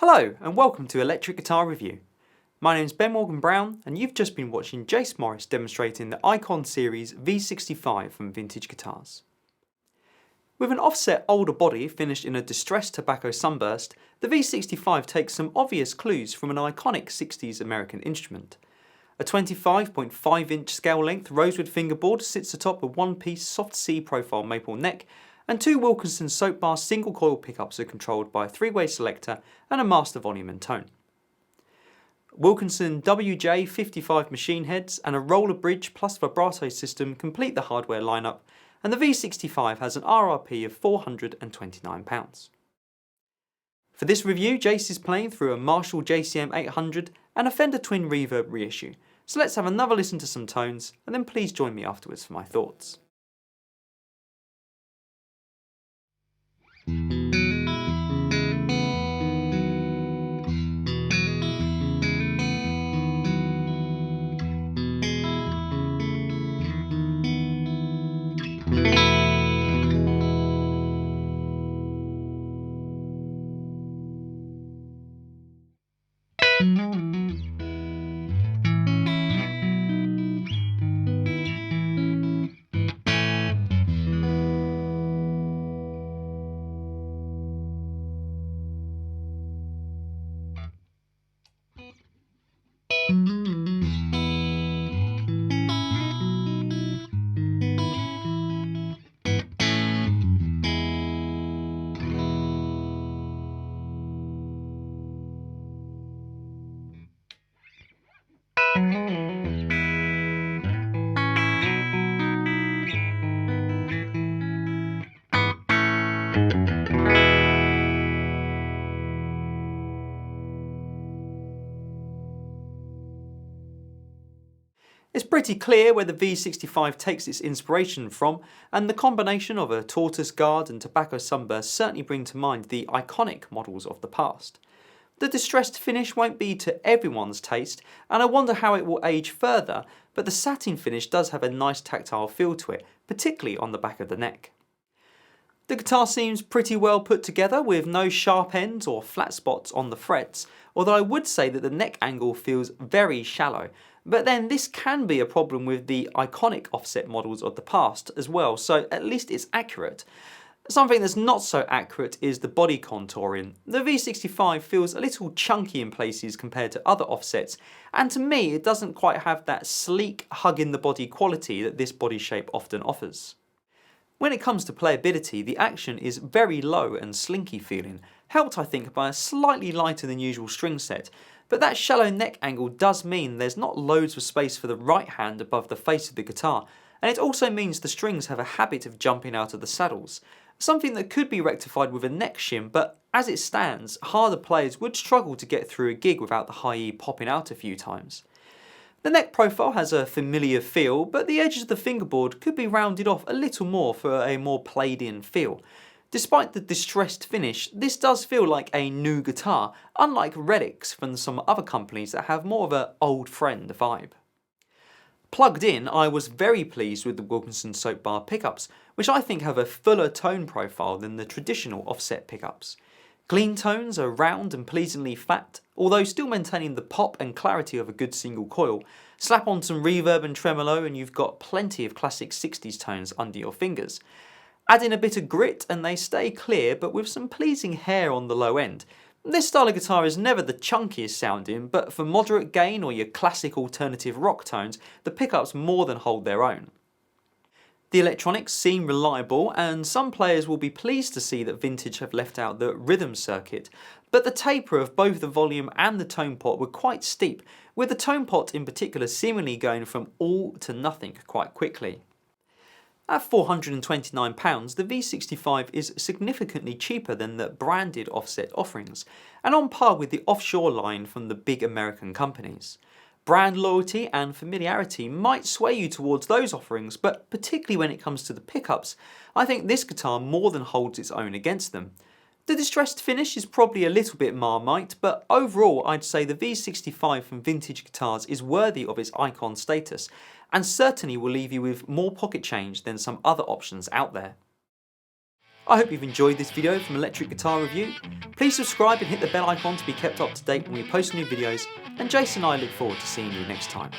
Hello and welcome to Electric Guitar Review. My name's Ben Morgan Brown and you've just been watching Jace Morris demonstrating the Icon Series V65 from Vintage Guitars. With an offset older body finished in a distressed tobacco sunburst, the V65 takes some obvious clues from an iconic 60s American instrument. A 25.5 inch scale length rosewood fingerboard sits atop a one-piece soft C profile maple neck, and two Wilkinson soap bar single coil pickups are controlled by a three-way selector and a master volume and tone. Wilkinson WJ55 machine heads and a roller bridge plus vibrato system complete the hardware lineup, and the V65 has an RRP of £429. For this review, Jace is playing through a Marshall JCM 800 and a Fender Twin Reverb reissue, so let's have another listen to some tones and then please join me afterwards for my thoughts. It's pretty clear where the V65 takes its inspiration from, and the combination of a tortoise guard and tobacco sunburst certainly bring to mind the iconic models of the past. The distressed finish won't be to everyone's taste, and I wonder how it will age further, but the satin finish does have a nice tactile feel to it, particularly on the back of the neck. The guitar seems pretty well put together with no sharp ends or flat spots on the frets, although I would say that the neck angle feels very shallow. But then this can be a problem with the iconic offset models of the past as well, so at least it's accurate. Something that's not so accurate is the body contouring. The V65 feels a little chunky in places compared to other offsets, and to me it doesn't quite have that sleek hug in the body quality that this body shape often offers. When it comes to playability, the action is very low and slinky feeling, helped I think by a slightly lighter than usual string set, but that shallow neck angle does mean there's not loads of space for the right hand above the face of the guitar, and it also means the strings have a habit of jumping out of the saddles, something that could be rectified with a neck shim, but as it stands, harder players would struggle to get through a gig without the high E popping out a few times. The neck profile has a familiar feel, but the edges of the fingerboard could be rounded off a little more for a more played in feel. Despite the distressed finish, this does feel like a new guitar, unlike relics from some other companies that have more of an old friend vibe. Plugged in, I was very pleased with the Wilkinson soap bar pickups, which I think have a fuller tone profile than the traditional offset pickups. Clean tones are round and pleasingly flat, although still maintaining the pop and clarity of a good single coil. Slap on some reverb and tremolo and you've got plenty of classic 60s tones under your fingers. Add in a bit of grit and they stay clear, but with some pleasing hair on the low end. This style of guitar is never the chunkiest sounding, but for moderate gain or your classic alternative rock tones, the pickups more than hold their own. The electronics seem reliable, and some players will be pleased to see that Vintage have left out the rhythm circuit, but the taper of both the volume and the tone pot were quite steep, with the tone pot in particular seemingly going from all to nothing quite quickly. At £429, the V65 is significantly cheaper than the branded offset offerings, and on par with the offshore line from the big American companies. Brand loyalty and familiarity might sway you towards those offerings, but particularly when it comes to the pickups, I think this guitar more than holds its own against them. The distressed finish is probably a little bit Marmite, but overall I'd say the V65 from Vintage Guitars is worthy of its icon status, and certainly will leave you with more pocket change than some other options out there. I hope you've enjoyed this video from Electric Guitar Review. Please subscribe and hit the bell icon to be kept up to date when we post new videos, and Jason and I look forward to seeing you next time.